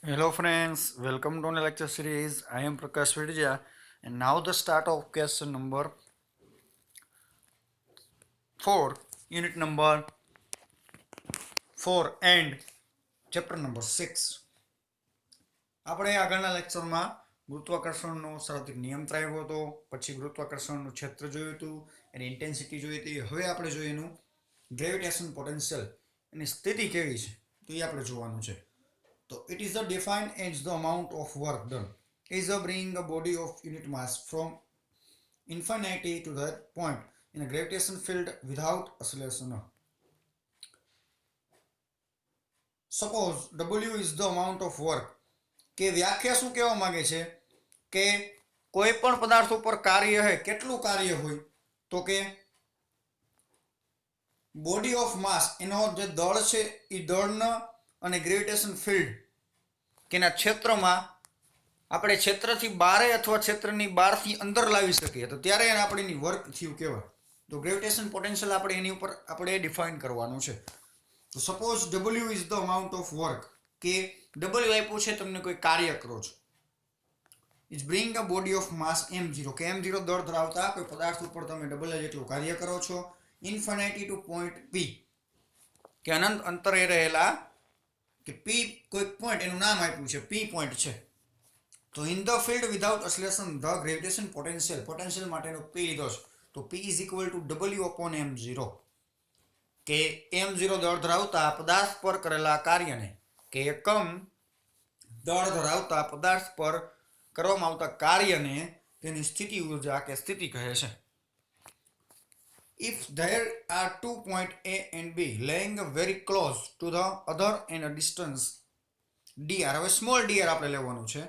Hello friends, welcome to the lecture series. I am Prakash Vidya and now the start of question number 4, unit number 4 and chapter number 6. આપણે આગળના લેક્ચરમાં ગુરુત્વાકર્ષણનો સર્વાધિક નિયમ ત્રાવ્યો હતો, પછી ગુરુત્વાકર્ષણનું ક્ષેત્ર જોયું હતું, એની ઇન્ટેન્સિટી જોઈ હતી. હવે આપણે જોઈએ એનું ગ્રેવિટેશન પોટેન્શિયલ, એની સ્થિતિ કેવી છે તો એ આપણે જોવાનું છે. So it is defined as the amount of work done is bringing a body of unit mass from infinity to that point in a gravitation field without acceleration. Suppose W is the amount of work. કે વ્યાખ્યા શું કહેવા માંગે છે કે કોઈ પણ પદાર્થ ઉપર કાર્ય હોય, કેટલું કાર્ય હોય તો કે બોડી ઓફ માસ, એનો જે દળ છે એ દળના અને ગ્રેવિટેશન ફિલ્ડ કે ના ક્ષેત્રમાં આપણે ક્ષેત્રથી બારે અથવા ક્ષેત્રની બહારથી અંદર લાવી શકીએ તો ત્યારે એને આપણે એની વર્ક થયું કહેવાય. તો ગ્રેવિટેશન પોટેન્શિયલ આપણે એની ઉપર આપણે ડિફાઇન કરવાનું છે. તો suppose W is the amount of work, કે W આપ્યું છે, તમને કોઈ કાર્ય કરો છો, is bring a body of mass m0, કે m0 દળ ધરાવતા કોઈ પદાર્થ ઉપર તમે W જેટલું કાર્ય કરો છો, ઇન્ફિનિટી ટુ પોઈન્ટ P, કે અનંત અંતરે રહેલા કે P કોઈ પોઈન્ટ, એનું નામ આપ્યું છે P પોઈન્ટ છે. તો in the field without oscillation the gravitation potential માટેનો P લીધો છે, તો P is equal to W upon m0, કે m0 દળ ધરાવતા પદાર્થ પર કરેલા કાર્યને, કે એકમ દળ ધરાવતા પદાર્થ પર કરવામાં આવતા કાર્યને તેની સ્થિતિ ઉર્જા કે સ્થિતિ કહે છે. If there are 2 points A and B lying very close to the other and a distance dr, હવે સ્મોલ dr આપણે લેવાનું છે,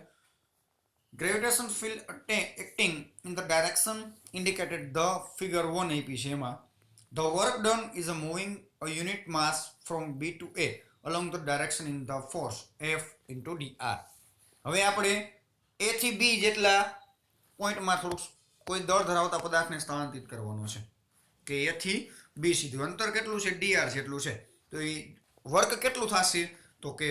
gravitation field acting in the direction indicated the figure 1 આપી છે, એમાં the work done is moving a unit mass from B to A along the direction in the force F into dr. હવે આપણે A થી B જેટલા પોઈન્ટમાં થોડુંક કોઈ દળ ધરાવતા પદાર્થને સ્થાનાંતરિત કરવાનું છે, કે A થી B સુધી અંતર કેટલું છે, dr જેટલું છે. તો એ વર્ક કેટલું થશે તો કે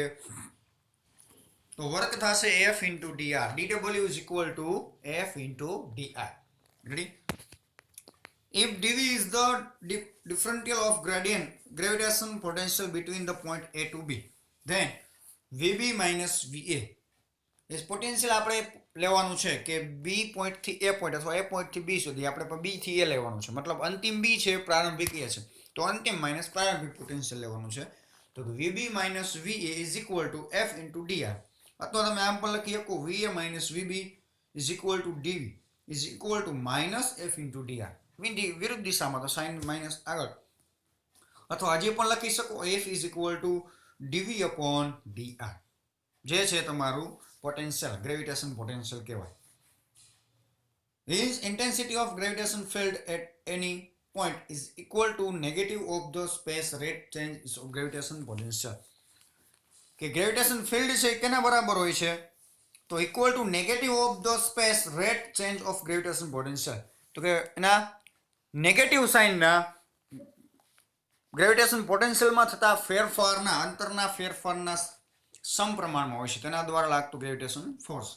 વર્ક થશે F into dr. dW is equal to F into dr. Ready? If dV is the differential of gravitation potential between the point A to B, then VB minus VA is potential આપણે લેવાનું છે કે B point થી A point અથવા A point થી B સુધી, આપણે B થી A લેવાનું છે, મતલબ અંતિમ B છે, પ્રારંભિક A છે, તો અંતિમ માઇનસ પ્રારંભિક પોટેન્શિયલ લેવાનું છે. તો VB minus VA is equal to F into dr, અથવા તમે આમ પણ લખી શકો VA minus VB is equal to DV is equal to minus F into dr. વિરુદ્ધ દિશામાં તો સાઇન માઇનસ આગળ, અથવા હજી પણ લખી શકો F is equal to DV upon dr, જે છે તમારું પોટેન્શિયલ, ગ્રેવિટેશન પોટેન્શિયલ કહેવાય. His intensity of gravitation field at any point is equal to negative of the space rate change of gravitation potential, કે ગ્રેવિટેશન ફિલ્ડ છે કેના બરાબર હોય છે તો equal to negative of the space rate change of gravitation potential, તો કે એના નેગેટિવ સાઇનના ગ્રેવિટેશન પોટેન્શિયલમાં થતા ફેરફારના, અંતરના ફેરફારના સમપ્રમાણમાં હોય છે, તેના દ્વારા લાગતું gravitation force.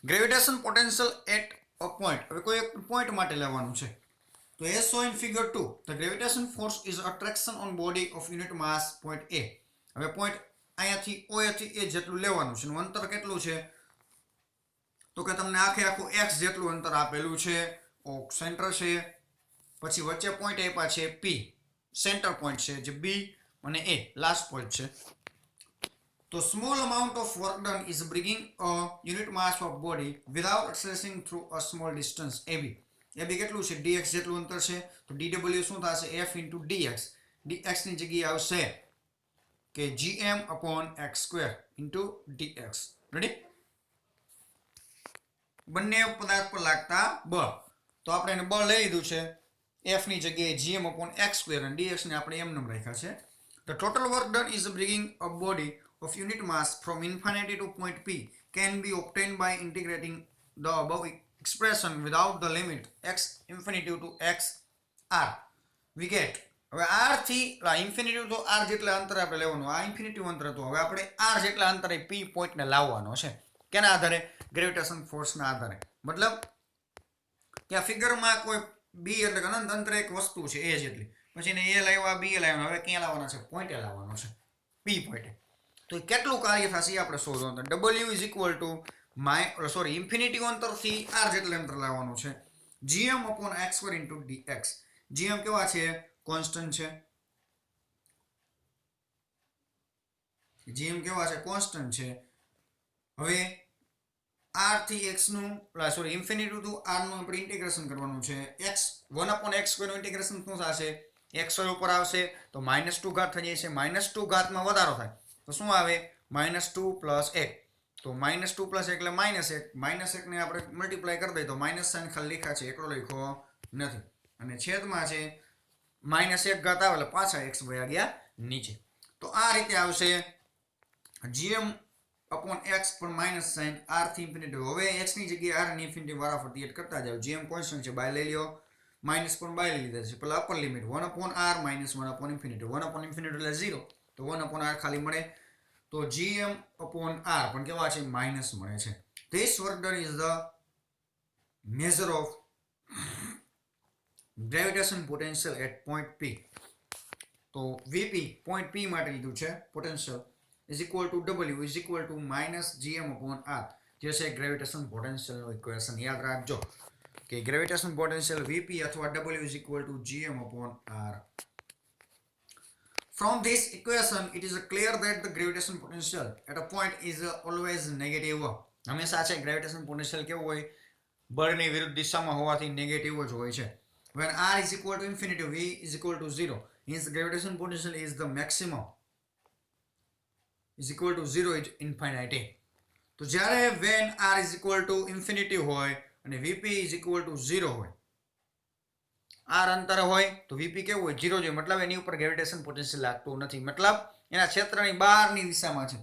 Gravitation potential at a point, હવે કોઈ એક પોઈન્ટ માટે લેવાનું છે, તો as show in figure 2 the gravitation force is attraction on body of unit mass point A. હવે પોઈન્ટ અહીંયાથી O થી A જેટલું લેવાનું છે, એનું અંતર કેટલું છે તો કે તમને આખું x જેટલું અંતર આપેલું છે, O સેન્ટર છે, પછી વચ્ચે પોઈન્ટ આપ્યા છે P, સેન્ટર પોઈન્ટ છે, જે B અને A લાસ્ટ પોઈન્ટ છે. તો small amount of work done is bringing a unit mass of body without accessing through a small distance AB. AB કેટલું છે, dx જેટલું અંતર છે, તો dw શું થશે, F into dx. dx ની જગ્યાએ આવશે કે gm upon x square into dx. Ready? બંને પદાર્થ પર લાગતા બળ, તો આપણે એને બળ લઈ લીધું છે, F ની જગ્યાએ gm upon x square અને dx ને આપણે એમ નામ રાખ્યા છે. The total work done is bringing a body of unit mass from infinity to point P can be obtained by integrating the above expression without the limit x infinity to x r. We get હવે r થી infinity તો r જેટલા અંતરે આપણે લેવાનું, આ infinity અંતર હતું. હવે આપણે r જેટલા અંતરે p પોઈન્ટને લાવવાનો છે. કેના આધારે? ગ્રેવિટેશન ફોર્સના આધારે. મતલબ કે આ ફિગરમાં કોઈ b એટલે અનંત અંતરે એક વસ્તુ છે a જેટલી, પછી એને a લાવ્યા, b લાવ્યા, હવે ક્યાં લાવવાના છે? પોઈન્ટે લાવવાનો છે, p પોઈન્ટે. તો એ કેટલું કાર્ય થશે એ આપણે શોધવાનું. w is equal to infinity અંતરથી r જેટલું અંતર લાવવાનું છે, gm upon x² into dx. gm કેવા છે? કોન્સ્ટન્ટ છે. gm કેવા છે? કોન્સ્ટન્ટ છે. હવે r થી x નું ઇન્ફિનિટી ટુ r નું આપણે ઇન્ટિગ્રેશન કરવાનું છે. x 1/x² નું ઇન્ટિગ્રેશન શું થશે? x ઉપર આવશે તો -2 ઘાત થઈ જશે. -2 ઘાતમાં વધારો થાય તો શું આવે? -2 + 1. તો -2 + 1 એટલે -1 ને આપણે મલ્ટીપ્લાય કરી દઈએ તો માઇનસ સાઇન ખાલી લખ્યા છે, એકડો લખ્યો નથી. અને છેદમાં છે -1 ઘાત આવે એટલે પાછા x વયા ગયા નીચે. તો આ રીતે આવશે gm અપોન x પણ માઇનસ સાઇન r થી ઇન્ફિનિટી. હવે x ની જગ્યાએ r ની ઇન્ફિનિટી વારાફરતી એડ કરતા જાવ. gm કોન્સ્ટન્ટ છે, બાય લઈ લ્યો, માઇનસ પણ બાય લઈ લીધા છે. પેલા અપર લિમિટ 1/r માઇનસ 1/∞. 1/∞ એટલે 0, તો 1/r ખાલી મળે. તો gm અપોન r પણ કેવા છે? માઇનસ મળે છે. This work done is the measure of gravitation potential at point p. તો vp પોઈન્ટ p માટે લીધું છે potential is equal to w is equal to minus gm upon r, જે છે ગ્રેવિટેશન પોટેન્શિયલ નું ઇક્વેશન. યાદ રાખજો કે ગ્રેવિટેશન પોટેન્શિયલ vp અથવા w is equal to gm upon r. From this equation it is clear that the gravitation potential at a point is always negative. હંમેશા છે gravitation potential કેવું હોય? બળની વિરુદ્ધ દિશામાં હોવાથી નેગેટિવ જ હોય છે. When r is equal to infinity, v is equal to 0, hence gravitation potential is the maximum is equal to 0 is infinity. તો જ્યારે when r is equal to infinity હોય અને vp is equal to 0 હોય, r અંતર હોય તો vp કેવું હોય? 0 જોઈએ. મતલબ એની ઉપર ગ્રેવિટેશન પોટેન્શિયલ લાગતું નથી, મતલબ એના ક્ષેત્રની બહારની દિશામાં છે,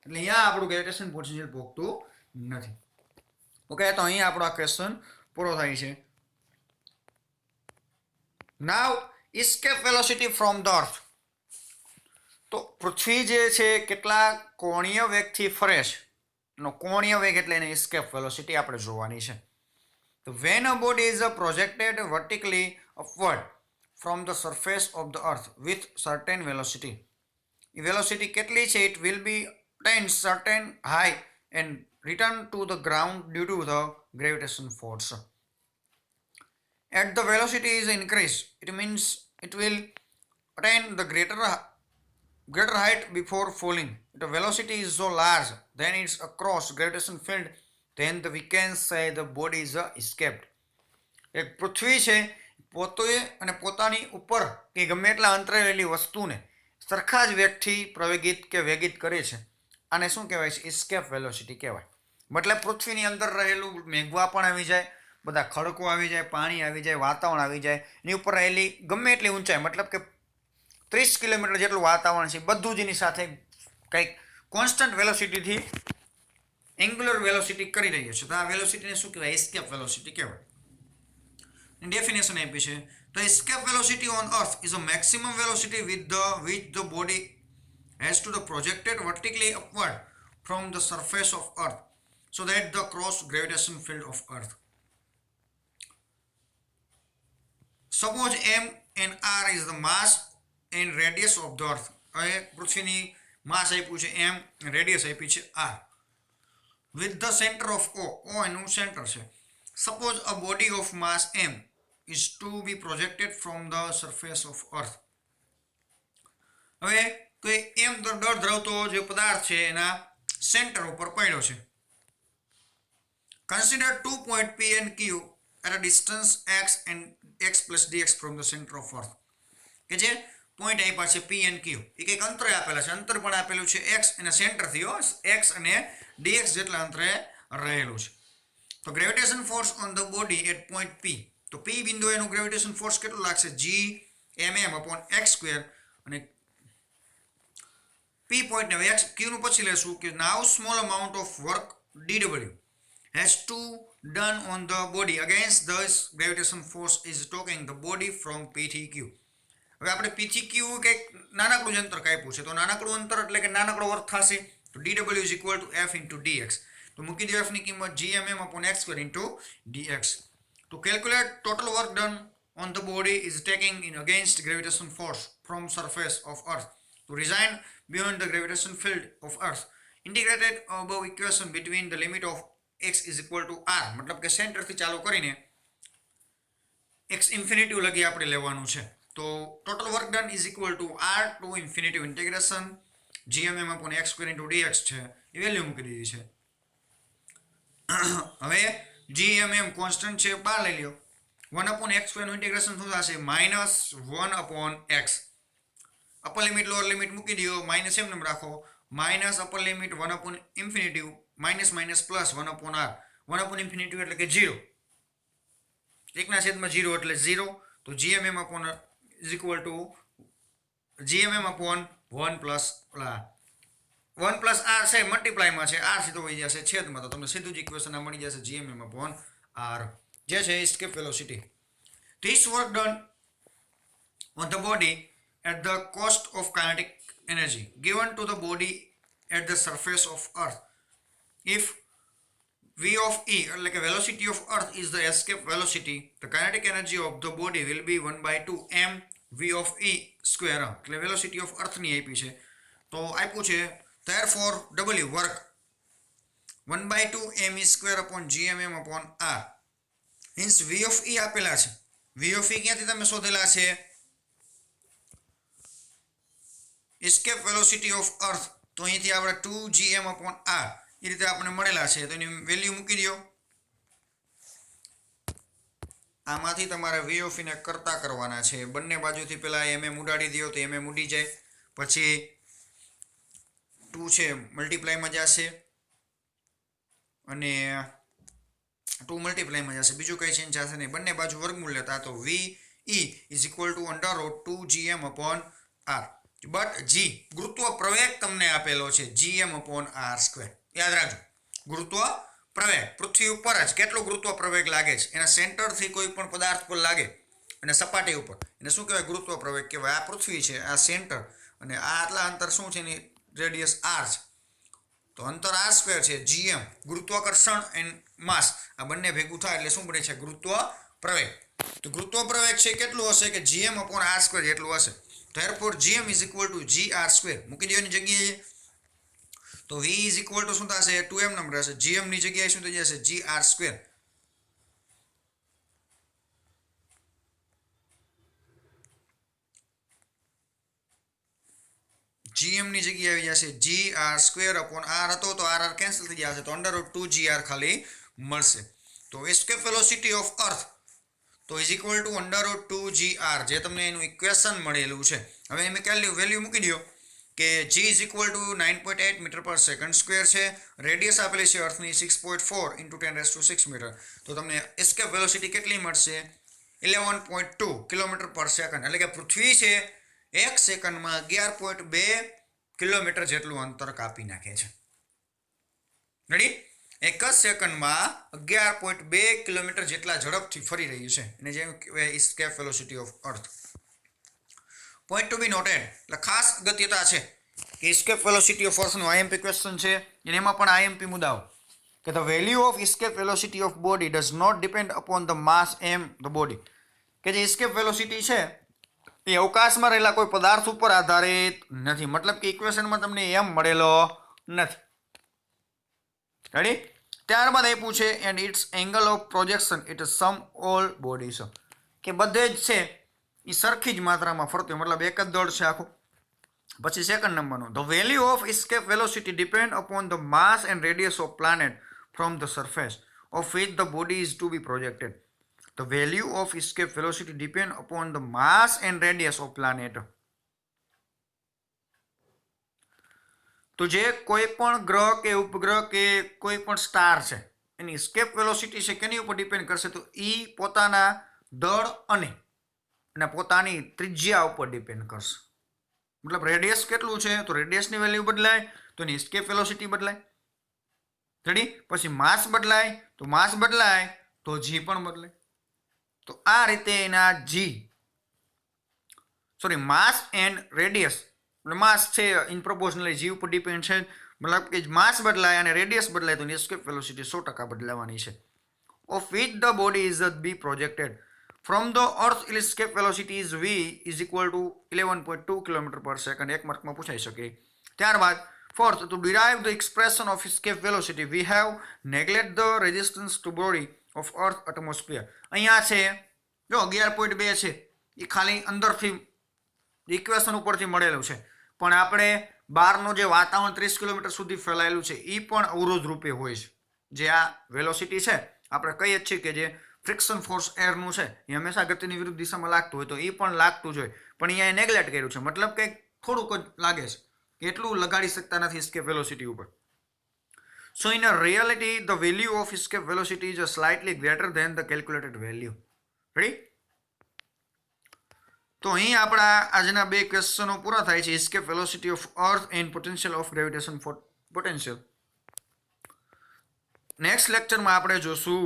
એટલે અહીંયા આપણું ગ્રેવિટેશન પોટેન્શિયલ પોગતું નથી. ઓકે, તો અહીંયા આપણો આ ક્વેશ્ચન પૂરો થાય છે. નાવ escape velocity from the earth. તો પૃથ્વી જે છે કેટલા કોણીય વેગથી ફરે છે, એનો કોણીય વેગ એટલે એને escape velocity આપણે જોવાની છે. તો when a body is projected vertically upward from the surface of the earth with certain velocity, A velocity કેટલી છે? it will be attain certain height and return to the ground due to the gravitation force. At the velocity is increased, it means it will attain the greater height before falling. The velocity is so large, then it's across gravitation field, then we can say the body is escaped. એક પૃથ્વી છે પોતે અને પોતાની ઉપર કે ગમે એટલા અંતરે રહેલી વસ્તુને સરખા જ વેગથી પ્રવેગિત કે વેગિત કરે છે, આને શું કહેવાય છે? escape velocity કહેવાય. મતલબ પૃથ્વીની અંદર રહેલું મેઘવા પણ આવી જાય, બધા ખડકો આવી જાય, પાણી આવી જાય, વાતાવરણ આવી જાય, એની ઉપર રહેલી ગમે એટલી ઊંચાઈ, મતલબ કે 30 કિલોમીટર જેટલું વાતાવરણ છે, બધું જ એની સાથે કંઈક કોન્સ્ટન્ટ વેલોસિટીથી એંગ્યુલર વેલોસિટી કરી રહ્યો છે. તો આ વેલોસિટીને શું કહેવાય? escape velocity કહેવાય. ડેફિનેશન આપી છે. તો escape velocity on earth is a maximum velocity with which the body has to the projected vertically upward from the surface of earth so that the cross gravitation field of earth. Suppose m and r is the mass and radius of the earth. હવે પૃથ્વીની માસ આપ્યું છે m, radius આપી છે r, with the center of o એનું centre છે. Suppose a body of mass m is to be projected from the surface of earth. હવે કોઈ m દર ધરાવતો જે પદાર્થ છે એના સેન્ટર ઉપર પડ્યો છે. Consider 2 point p and q at a distance x and x plus dx from the center of earth. કે જે પોઈન્ટ આપ્યા છે p and q, એ કંઈક અંતરે આપેલા છે, અંતર પણ આપેલું છે x અને સેન્ટરથી x અને dx જેટલા અંતરે રહેલું છે. તો gravitation force on the body eight point p, તો p બિંદુએ એનું ગ્રેવિટેશન ફોર્સ કેટલું લાગશે? g mm upon x square, અને p પોઈન્ટ ને x q નું પછી લેશું કે now small amount of work dw has to done on the body against this gravitation force is taking the body from p to q. હવે આપણે p થી q કંઈક નાનકડું જ અંતર કાપ્યું છે, તો નાનકડું અંતર એટલે કે નાનકડો વર્ગ થશે, તો dw is equal to f into dx. તો મૂકી દો f ની કિંમત gmm upon x square into dx. To calculate total work done on the body is taking in against gravitation force from surface of earth to reside beyond the gravitation field of earth. Integrated above equation between the limit of x is equal to r. मतलब કે centre થી ચાલુ કરીને x infinity લગી આપણે લેવાનું છે. તો total work done is equal to r two infinity integration gmm upon x square into dx છે, એ વેલ્યુ મૂકી દીધી છે. હવે gmm કોન્સ્ટન્ટ છે, બહાર લઈ લ્યો. 1 upon x square નું ઇન્ટિગ્રેશન શું થશે? -1 upon x. Upper limit lower limit મૂકી દો, માઇનસ એમ નમ રાખો, minus upper limit 1 upon infinity minus minus plus 1 upon r. 1 upon infinity એટલે કે 0, 1/0 એટલે 0. તો gmm upon is equal to gmm upon 1 plus 1 plus r છે, મલ્ટીપ્લાય માં છે, r સીધો વહી જશે છેદમાં, તો તમને સીધું જ ઇક્વેશન આ મળી જશે gmm upon r, જે છે escape velocity. This work done on the body at the cost of kinetic energy given to the body at the surface of earth. If v of e, like a velocity of earth, is the escape velocity, the kinetic energy of the body will be 1/2 m v of e square. એટલે velocity of earth ની આપી છે, તો આપ્યું છે therefore w work 1/2 m e square upon gmm upon r. Hence v of e આપેલા છે, v of e ક્યાંથી તમે શોધેલા છે? escape velocity of earth, તો અહીંથી આપણે 2 gm upon r એ રીતે આપણે મળેલા છે, તો એની વેલ્યુ મૂકી દો. આમાંથી તમારે v of e ને કરતા કરવાના છે, બંને બાજુથી પહેલા mm ઉડાડી દો તો mm ઉડી જાય, પછી 2 છે મલ્ટીપ્લાયમાં જશે અને 2 મલ્ટીપ્લાયમાં જશે, બીજું કંઈ ચેન્જ થશે નહીં, બંને બાજુ વર્ગમૂળ લેતા, તો v e is equal to √2 gm upon r. But g ગુરુત્વ પ્રવેગ તમને આપેલો છે gm upon r સ્ક્વેર. યાદ રાખજો, ગુરુત્વ પ્રવેગ પૃથ્વી ઉપર જ કેટલો ગુરુત્વ પ્રવેગ લાગે છે, એના સેન્ટરથી કોઈ પણ પદાર્થ પર લાગે અને સપાટી ઉપર, એને શું કહેવાય? ગુરુત્વ પ્રવેગ કહેવાય. આ પૃથ્વી છે, આ સેન્ટર, અને આ આટલા અંતર શું છે? એની રેડિયસ r છે, તો અંતર r સ્ક્વેર છે. gm ગુરુત્વાકર્ષણ એન્ડ માસ, આ બંને ભેગું થાય એટલે શું બને છે? ગુરુત્વ પ્રવેગ. તો ગુરુત્વ પ્રવેગ છે કેટલું હશે? કે gm upon r સ્ક્વેર જેટલું હશે. therefore gm is equal to gr square મૂકી દો એની જગ્યાએ, તો v is equal to શું થશે? 2m નંબર હશે, gm ની જગ્યાએ શું થઈ જશે? gr square. gm ની જગ્યાએ આવી જશે gr સ્ક્વેર upon r હતો, તો r કેન્સલ થઈ જશે, તો √2 gr ખાલી મળશે. તો escape velocity of earth તો is equal to √2 gr, જે તમને એનું ઇક્વેશન મળેલું છે. હવે એમ વેલ્યુ મૂકી દો કે g is equal to 9.8 metre પર સેકન્ડ સ્ક્વેર છે, રેડિયસ આપેલી છે અર્થની 6.4 × 10⁶ મીટર, તો તમને એસ્કેપ વેલોસિટી કેટલી મળશે? 11.2 કિલોમીટર પર સેકન્ડ, એટલે કે પૃથ્વી છે 1 સેકન્ડમાં 11.2 કિલોમીટર જેટલું અંતર કાપી નાખે છે. રેડી? 1 જ સેકન્ડમાં 11.2 કિલોમીટર જેટલા ઝડપથી ફરી રહ્યું છે, એને જેમ કહેવાય escape velocity of earth. Point to be noted, એટલે ખાસ અગત્યતા છે કે escape velocity of earth નો IMP ક્વેશ્ચન છે, અને એમાં પણ IMP મુદ્દાઓ કે the value of escape velocity of body does not depend upon the mass m the body, કે જે escape velocity છે એ અવકાશમાં રહેલા કોઈ પદાર્થ ઉપર આધારિત નથી, મતલબ કે ઇક્વેશનમાં તમને m મળેલો નથી. રેડી? ત્યારબાદ આપ્યું છે and its angle of projection it is sum all bodies, કે બધે જ છે એ સરખી જ માત્રામાં ફરતું, મતલબ એક જ દળ છે આખું. પછી સેકન્ડ નંબરનો, the value of escape velocity depend upon the mass and radius of planet from the surface of which the body is to be projected. The value of escape velocity depend upon the mass and radius of planet. તો જે કોઈ પણ ગ્રહ કે ઉપગ્રહ કે કોઈ પણ સ્ટાર છે એની escape velocity છે કેની ઉપર ડિપેન્ડ કરશે? તો ઈ પોતાના દળ અને પોતાની ત્રિજ્યા ઉપર ડિપેન્ડ કરશે. મતલબ રેડિયસ કેટલું છે, તો રેડિયસની વેલ્યુ બદલાય તો એની escape velocity બદલાય. રેડી? પછી માસ બદલાય તો માસ બદલાય તો g પણ બદલાય. તો આ રીતે એના g માસ એન્ડ રેડિયસ. માસ છે ઇન પ્રોપોર્શનલી g ઉપર ડિપેન્ડ છે, મતલબ કે માસ બદલાય અને રેડિયસ બદલાય તો એસ્કેપ વેલોસિટી 100% બદલાવાની છે. Of which the body is be projected from the earth, escape velocity is v is equal to 11.2 km per second. એક માર્કમાં પૂછાઈ શકે. ત્યારબાદ fourth, to derive the expression of escape velocity we have neglect the resistance to body of earth atmosphere. અહીંયા છે જો 11.2 છે એ ખાલી અંદરથી ઇક્વેશન ઉપરથી મળેલું છે, પણ આપણે બહારનું જે વાતાવરણ 30 કિલોમીટર સુધી ફેલાયેલું છે એ પણ અવરોધ રૂપે હોય છે. જે આ વેલોસિટી છે આપણે કહીએ છીએ કે જે ફ્રિક્શન ફોર્સ એરનું છે એ હંમેશા ગતિની વિરુદ્ધ દિશામાં લાગતું હોય તો એ પણ લાગતું જ હોય, પણ અહીંયા નેગ્લેક્ટ કર્યું છે, મતલબ કે થોડુંક જ લાગે છે, એટલું લગાડી શકતા નથી escape velocity ઉપર. So in a reality the value of escape velocity is slightly greater than the calculated value. Ready? તો અહીં આપણા આજના બે ક્વેશ્ચનો પૂરા થાય છે, escape velocity of earth and potential of gravitation potential. Next લેક્ચરમાં આપણે જોશું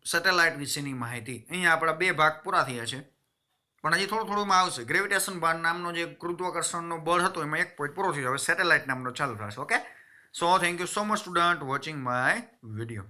સેટેલાઇટ વિશેની માહિતી. અહીંયા આપણા બે ભાગ પૂરા થયા છે, પણ હજી થોડું આવશે. ગ્રેવિટેશન બાર નામનો જે ગુરુત્વાકર્ષણનો બળ હતો એમાં એક પોઈન્ટ પૂરો થયો, હવે સેટેલાઇટ નામનો ચાલુ થશે. Okay, so thank you so much student watching my video.